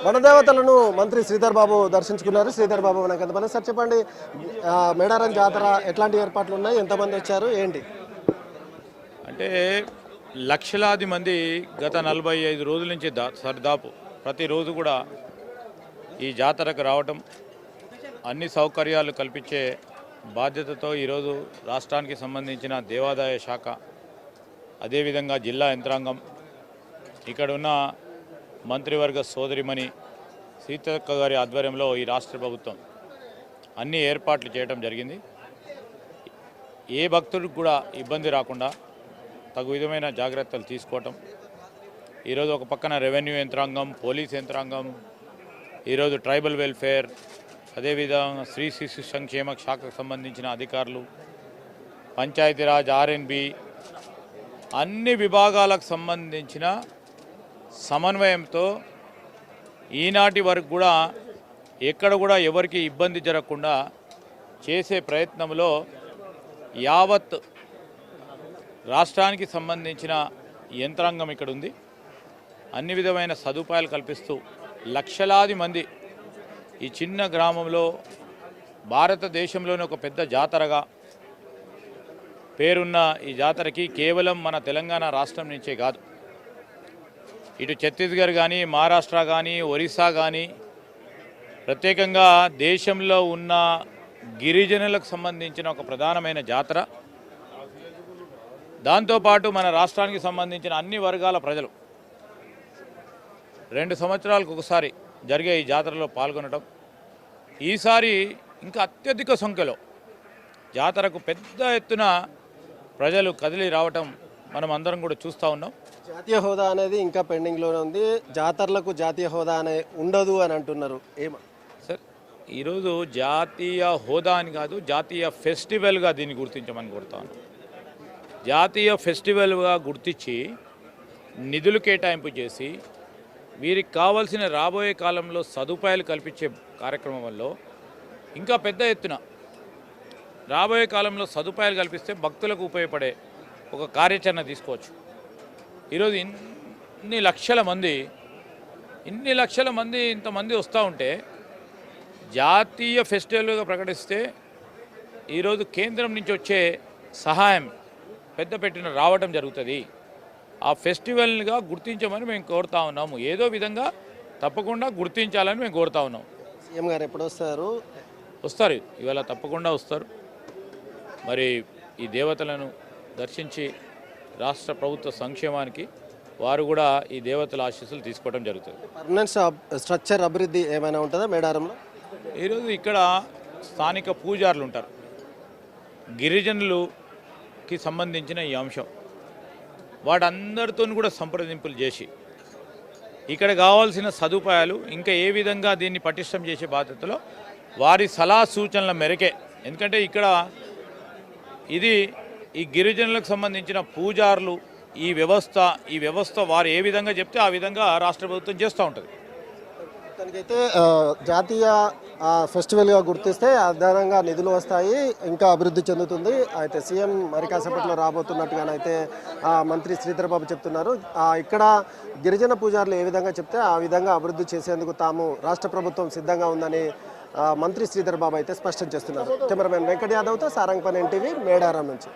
వనదేవతలను మంత్రి శ్రీధర్ బాబు దర్శించుకున్నారు. శ్రీధర్ బాబు మనకు ఎంతమంది సార్ చెప్పండి, మేడారం జాతర ఎట్లాంటి ఏర్పాట్లు ఉన్నాయి, ఎంతమంది వచ్చారు ఏంటి? అంటే లక్షలాది మంది గత 45 రోజుల నుంచి సరిదాపు ప్రతిరోజు కూడా ఈ జాతరకు రావటం, అన్ని సౌకర్యాలు కల్పించే బాధ్యతతో ఈరోజు రాష్ట్రానికి సంబంధించిన దేవాదాయ శాఖ, అదేవిధంగా జిల్లా యంత్రాంగం, ఇక్కడ ఉన్న మంత్రివర్గ సోదరిమణి సీతక్క గారి ఆధ్వర్యంలో ఈ రాష్ట్ర ప్రభుత్వం అన్ని ఏర్పాట్లు చేయడం జరిగింది. ఏ భక్తుడికి కూడా ఇబ్బంది రాకుండా తగు విధమైన జాగ్రత్తలు తీసుకోవటం. ఈరోజు ఒక పక్కన రెవెన్యూ యంత్రాంగం, పోలీస్ యంత్రాంగం, ఈరోజు ట్రైబల్ వెల్ఫేర్, అదేవిధంగా స్త్రీ శిశు సంక్షేమ శాఖకు సంబంధించిన అధికారులు, పంచాయతీరాజ్, ఆర్ఎన్బి, అన్ని విభాగాలకు సంబంధించిన సమన్వయంతో ఈనాటి వరకు కూడా ఎక్కడ కూడా ఎవరికి ఇబ్బంది జరగకుండా చేసే ప్రయత్నంలో యావత్ రాష్ట్రానికి సంబంధించిన యంత్రాంగం ఇక్కడ ఉంది. అన్ని విధమైన సదుపాయాలు కల్పిస్తూ లక్షలాది మంది ఈ చిన్న గ్రామంలో భారతదేశంలోని ఒక పెద్ద జాతరగా పేరున్న ఈ జాతరకి కేవలం మన తెలంగాణ రాష్ట్రం నుంచే కాదు, ఇటు ఛత్తీస్గఢ్ కానీ, మహారాష్ట్ర కానీ, ఒరిస్సా కానీ, ప్రత్యేకంగా దేశంలో ఉన్న గిరిజనులకు సంబంధించిన ఒక ప్రధానమైన జాతర. దాంతోపాటు మన రాష్ట్రానికి సంబంధించిన అన్ని వర్గాల ప్రజలు 2 సంవత్సరాలకు ఒకసారి జరిగే ఈ జాతరలో పాల్గొనడం, ఈసారి ఇంకా అత్యధిక సంఖ్యలో జాతరకు పెద్ద ఎత్తున ప్రజలు కదిలి రావటం మనం అందరం కూడా చూస్తూ ఉన్నాం. జాతీయ హోదా అనేది ఇంకా పెండింగ్లోనే ఉంది, జాతరలకు జాతీయ హోదా అనే ఉండదు అని అంటున్నారు. సార్, ఈరోజు జాతీయ హోదా అని కాదు, జాతీయ ఫెస్టివల్గా దీన్ని గుర్తించమని కోరుతా ఉన్నాం. జాతీయ ఫెస్టివల్గా గుర్తించి నిధులు కేటాయింపు చేసి వీరికి కావాల్సిన రాబోయే కాలంలో సదుపాయాలు కల్పించే కార్యక్రమంలో ఇంకా పెద్ద ఎత్తున రాబోయే కాలంలో సదుపాయాలు కల్పిస్తే భక్తులకు ఉపయోగపడే ఒక కార్యాచరణ తీసుకోవచ్చు. ఈరోజు ఇన్ని లక్షల మంది ఇంతమంది వస్తూ ఉంటే జాతీయ ఫెస్టివల్గా ప్రకటిస్తే ఈరోజు కేంద్రం నుంచి వచ్చే సహాయం పెద్ద పెట్టిన రావడం జరుగుతుంది. ఆ ఫెస్టివల్గా గుర్తించమని మేము కోరుతా ఉన్నాము. ఏదో విధంగా తప్పకుండా గుర్తించాలని మేము కోరుతా ఉన్నాం. సీఎం గారు ఎప్పుడు వస్తారు? ఇవాళ తప్పకుండా వస్తారు. మరి ఈ దేవతలను దర్శించి రాష్ట్ర ప్రభుత్వ సంక్షేమానికి వారు కూడా ఈ దేవతల ఆశీస్సులు తీసుకోవడం జరుగుతుంది. పర్మనెంట్ స్ట్రక్చర్ అభివృద్ధి ఏమైనా ఉంటుందా మేడారంలో? ఈరోజు ఇక్కడ స్థానిక పూజారులు ఉంటారు, గిరిజనులకి సంబంధించిన ఈ అంశం వాటందరితో కూడా సంప్రదింపులు చేసి ఇక్కడ కావాల్సిన సదుపాయాలు ఇంకా ఏ విధంగా దీన్ని పటిష్టం చేసే బాధ్యతలో వారి సలహా సూచనల మేరకే. ఎందుకంటే ఇక్కడ ఈ గిరిజనులకు సంబంధించిన పూజారులు ఈ వ్యవస్థ వారు ఏ విధంగా చెప్తే ఆ విధంగా రాష్ట్ర ప్రభుత్వం చేస్తూ ఉంటుంది. దానికైతే జాతీయ ఫెస్టివల్గా గుర్తిస్తే ఆధారంగా నిధులు వస్తాయి, ఇంకా అభివృద్ధి చెందుతుంది. అయితే సీఎం మరి కాసేపట్లో రాబోతున్నట్టుగానైతే మంత్రి శ్రీధర్ బాబు చెప్తున్నారు. ఇక్కడ గిరిజన పూజారులు ఏ విధంగా చెప్తే ఆ విధంగా అభివృద్ధి చేసేందుకు తాము రాష్ట్ర ప్రభుత్వం సిద్ధంగా ఉందని మంత్రి శ్రీధర్ బాబు అయితే స్పష్టం చేస్తున్నారు. కెమెరామెన్ వెంకట్ యాదవ్తో సారంగపల్లి ఎన్టీవీ, మేడారం నుంచి.